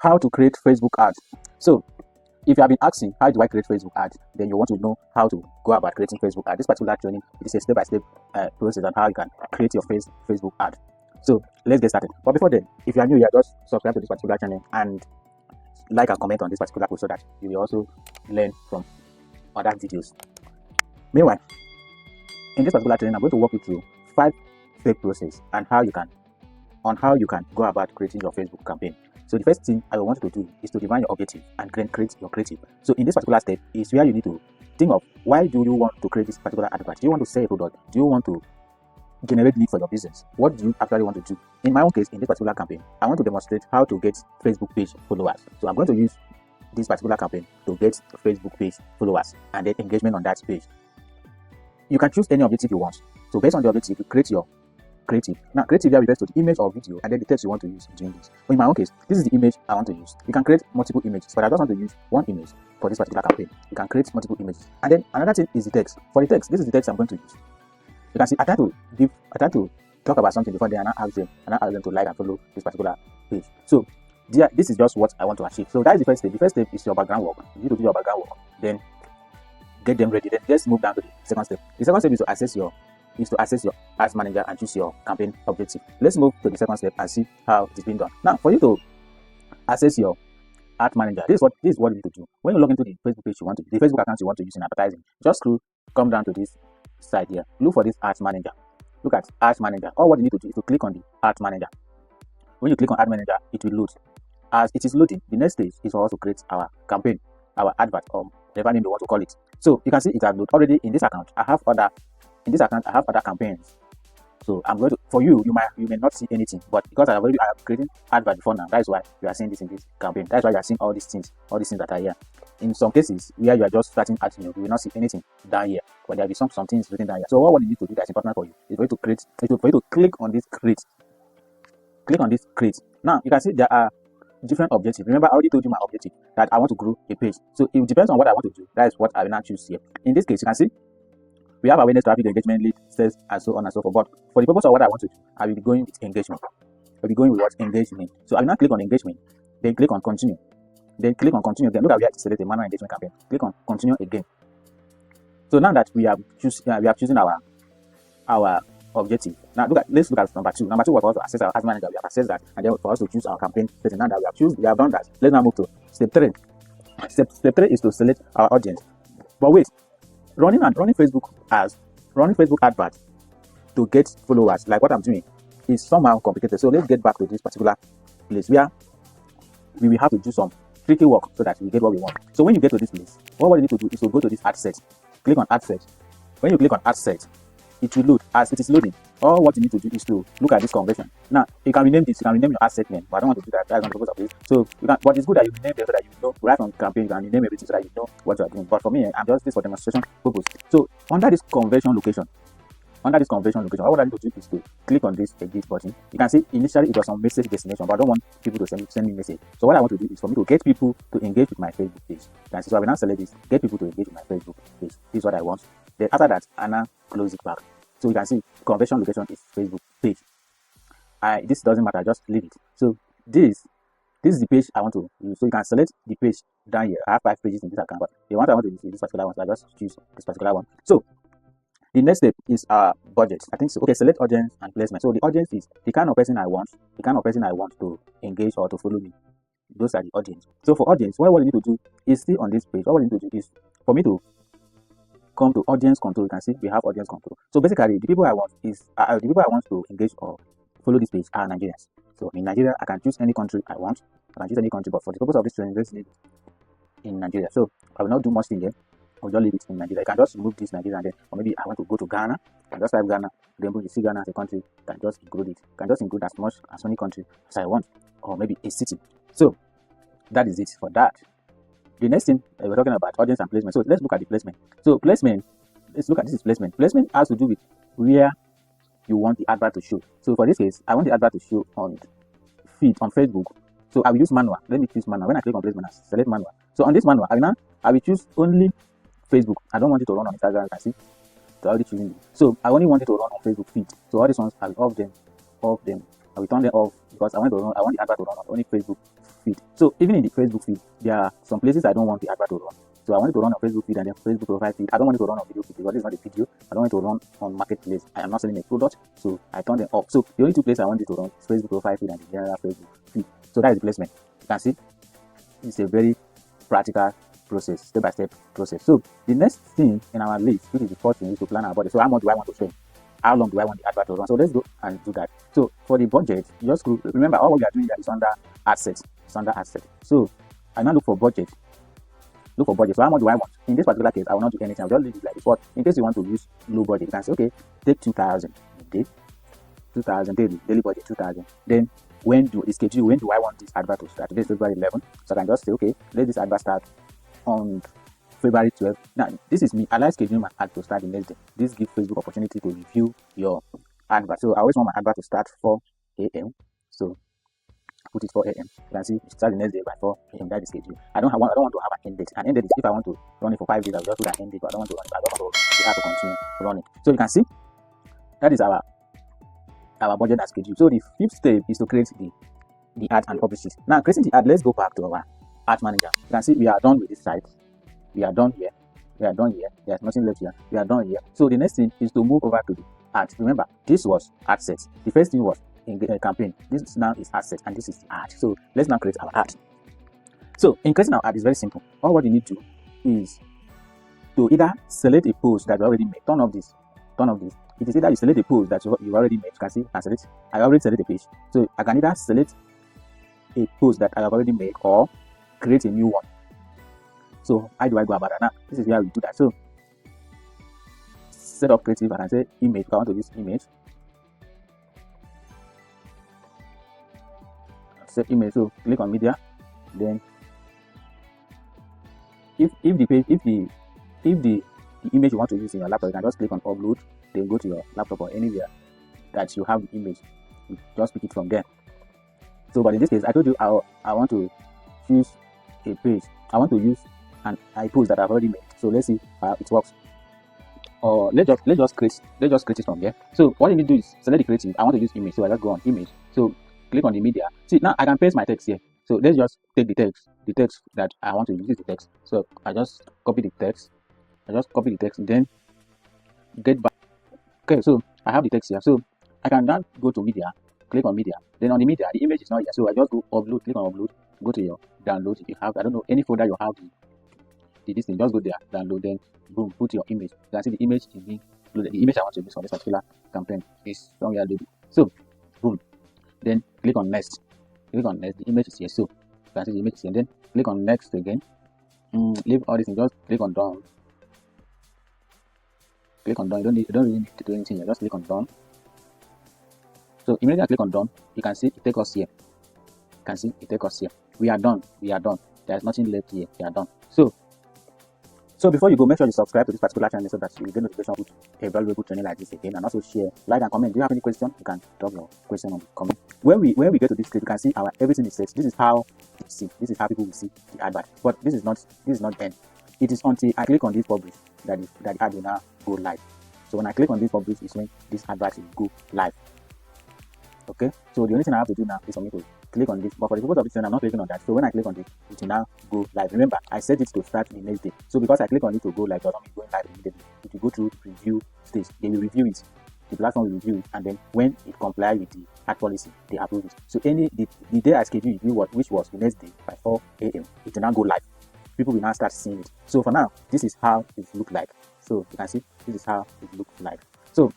how to create Facebook ads. So if you have been asking how do I create Facebook ads, then you want to know how to go about creating Facebook ads. This particular training is a step-by-step process on how you can create your Facebook ad. So let's get started. But before then, if you are new here, just subscribe to this particular channel and like and comment on this particular post so that you will also learn from other videos. Meanwhile, in this particular training, I'm going to walk you through 5-step process and how you can go about creating your Facebook campaign. So the first thing I want you to do is to define your objective and create your creative. So in this particular step is where you need to think of why do you want to create this particular advert? Do you want to sell a product? Do you want to generate lead for your business? What do you actually want to do? In my own case, in this particular campaign, I want to demonstrate how to get Facebook page followers. So I'm going to use this particular campaign to get Facebook page followers and then engagement on that page. You can choose any objective you want. So based on the objective, you create your creative. Now, creative here refers to the image or video and then the text you want to use doing this. But in my own case, this is the image I want to use. You can create multiple images, but I just want to use one image for this particular campaign. You can create multiple images. And then another thing is the text. For the text, this is the text I'm going to use. You can see I try to talk about something before then and I ask them to like and follow this particular page. So this is just what I want to achieve. So that is the first step. The first step is your background work. You need to do your background work. Then get them ready. Then let's move down to the second step. The second step is to access your ads manager and choose your campaign objective. Let's move to the second step and see how it is being done. Now, for you to access your ad manager, this is what you need to do. When you log into the Facebook page the Facebook account you want to use in advertising, just come down to this side here. Look for this ads manager. Look at ads manager. All what you need to do is to click on the ads manager. When you click on ad manager, it will load. As it is loading, the next stage is for us to create our campaign, our advert, or whatever name you want to call it. So you can see it has loaded already. In this account, I have other campaigns. So I'm going to, for you may not see anything, but because I am creating advert before now, that is why you are seeing this in this campaign. That's why you are seeing all these things that are here. In some cases where you are just starting at you will not see anything down here, but there will be some things written down here. So what you need to do that's important for you is for you to click on this create. Click on this create. Now you can see there are different objectives. Remember, I already told you my objective that I want to grow a page. So it depends on what I want to do. That is what I will now choose here. In this case, you can see we have awareness, traffic, engagement, lead, sales, and so on and so forth. But for the purpose of what I want to do, I will be going with engagement. I'll be going with what? Engagement. So I will now click on engagement, then click on continue. Then click on continue again. Look at where I select a manual engagement campaign. Click on continue again. So now that we have chosen our objective. Now let's look at number 2. Number 2 was for us to access our ads manager. We have accessed that, and then for us to choose our campaign setting. Now that we have done that, let's now move to step 3. Step 3 is to select our audience. But wait, running Facebook adverts to get followers like what I'm doing is somehow complicated. So let's get back to this particular place where we will have to do some tricky work so that we get what we want. So when you get to this place, what you need to do is to go to this ad set. Click on ad set. When you click on ad set, it will load. As it is loading, all what you need to do is to look at this conversion. Now you can rename this. You can rename your ad set name, but I don't want to do that. That's not the purpose of this. So you can, but it's good that you rename them so that you know right from campaign. You can rename everything so that you know what you are doing. But for me, I'm just this for demonstration purpose. So under this conversion location, what I need to do is to click on this edit button. You can see initially it was on message destination, but I don't want people to send me message. So what I want to do is for me to get people to engage with my Facebook page. You can see, so I will now select this, get people to engage with my Facebook page. This is what I want. Then after that, I now close it back. So you can see conversion location is Facebook page. This doesn't matter, just leave it. So this is the page I want to use. So you can select the page down here. I have 5 pages in this account, but the one I want to use is this particular one. So I just choose this particular one. So the next step is our budget. I think so. Okay, select audience and placement. So the audience is the kind of person I want, to engage or to follow me. Those are the audience. So for audience, what you need to do is still on this page. What you need to do is for me to come to audience control. You can see we have audience control. So basically, the people I want to engage or follow this page are Nigerians. So in Nigeria, I can choose any country I want. I can choose any country, but for the purpose of this training, let's leave it in Nigeria. So I will not do much thing here. I'll just leave it in Nigeria. I can just remove this Nigeria and then, or maybe I want to go to Ghana. I can just type Ghana. Then when you see Ghana as a country, I can just include it. I can just include as many countries as I want, or maybe a city. So that is it for that. The next thing we're talking about audience and placement. So let's look at the placement. So placement, let's look at this is placement. Placement has to do with where you want the advert to show. So for this case, I want the advert to show on feed on Facebook. So I will use manual. Let me choose manual. When I click on placement, I select manual. So on this manual, I will choose only Facebook. I don't want it to run on Instagram. You can see it's already choosing it. So I only want it to run on Facebook feed. So all these ones I will off them. I will turn them off because I want the advert to run on only Facebook feed. So even in the Facebook feed, there are some places I don't want the advert to run. So I want it to run on Facebook feed and then Facebook profile feed. I don't want it to run on video feed because it's not a video. I don't want it to run on marketplace. I am not selling a product, so I turn them off. So the only two places I want it to run is Facebook profile feed and the general Facebook feed. So that is the placement. You can see it's a very practical process, step-by-step process. So the next thing in our list, which is the first thing, is to plan our budget. So how much do I want to spend? How long do I want the advert to run? So let's go and do that. So for the budget, you just remember all what we are doing here is under assets. It's under assets. So I now look for budget. Look for budget. So how much do I want? In this particular case, I will not do anything. I'll just leave it like this. But in case you want to use low budget, you can say, okay, take 2,000 a day, 2,000 daily budget, 2,000. Then when do I want this advert to start? Today is February 11. So I can just say, okay, let this advert start on February 12th. Now, this is me. I like scheduling my ad to start the next day. This gives Facebook opportunity to review your advert. So I always want my advert to start 4 a.m. So put it 4 a.m. You can see it start the next day by 4 a.m. That is schedule. I don't want to have an end date. An end date is if I want to run it for 5 days, I'll just put an end date. But I don't want to run it. I don't want to have to continue running. So you can see that is our budget as schedule. So the fifth step is to create the ad and publish it. Now creating the ad, let's go back to our ad manager. You can see we are done with this site. We are done here. We are done here. There's nothing left here. We are done here. So the next thing is to move over to the ad. Remember, this was ad set. The first thing was in a campaign. This now is ad set, and this is the ad. So let's now create our ad. So in creating our ad is very simple. All what you need to do is to either select a post that you already made. Turn off this. It is either you select a post that you already made. You can see, I can select. I already select a page. So I can either select a post that I have already made or create a new one. So how do I go about that? Now this is where we do that. So set up creative and I say image. If I want to use image, set image. So click on media. Then if the image you want to use in your laptop, you can just click on upload. Then go to your laptop or anywhere that you have the image. You just pick it from there. So, but in this case, I told you I want to choose a page. I want to use a post that I've already made. So let's see how it works. Or let's just create it from here. So what you need to do is select the creative. I want to use image, so I just go on image. So click on the media. See, now I can paste my text here. So let's just take the text that I want to use, the text. So I just copy the text. Then get back. Okay, so I have the text here. So I can now go to media, click on media. Then on the media, the image is not here. So I just go upload, click on upload, go to your download. If you have, I don't know, any folder you have this thing, just go there, download, then boom, put your image. You can see the image is being loaded. The image I want to use for this particular campaign is somewhere loaded. So boom, then click on next. Click on next, the image is here. So you can see the image is here. Then click on next again. Leave all this and just click on done. Click on done. You don't really need to do anything here. Just click on done. So immediately I click on done, you can see it take us here. You can see it take us here. We are done. There's nothing left here. We are done. So before you go, make sure you subscribe to this particular channel so that you get notification with a valuable training like this again, and also share, like, and comment. Do you have any question? You can drop your question on the comment. When we get to this clip, you can see everything is set. This is how we see. This is how people will see the advert. But this is not end. It is until I click on this publish that the ad will now go live. So when I click on this publish, is when this advert will go live. Okay, so the only thing I have to do now is for me to click on this, but for the purpose of this, I'm not clicking on that. So when I click on it, it will now go live. Remember, I set it to start the next day. So because I click on it to go live, it doesn't mean going live immediately. It will go through review stage. They will review it. The platform will review it, and then when it complies with the ad policy, they approve it. So the day I schedule which was the next day by 4 a.m., it will now go live. People will now start seeing it. So for now, this is how it looks like. So you can see this is how it looks like. So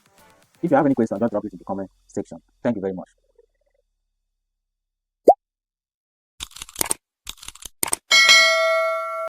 if you have any questions, just drop it in the comment section. Thank you very much.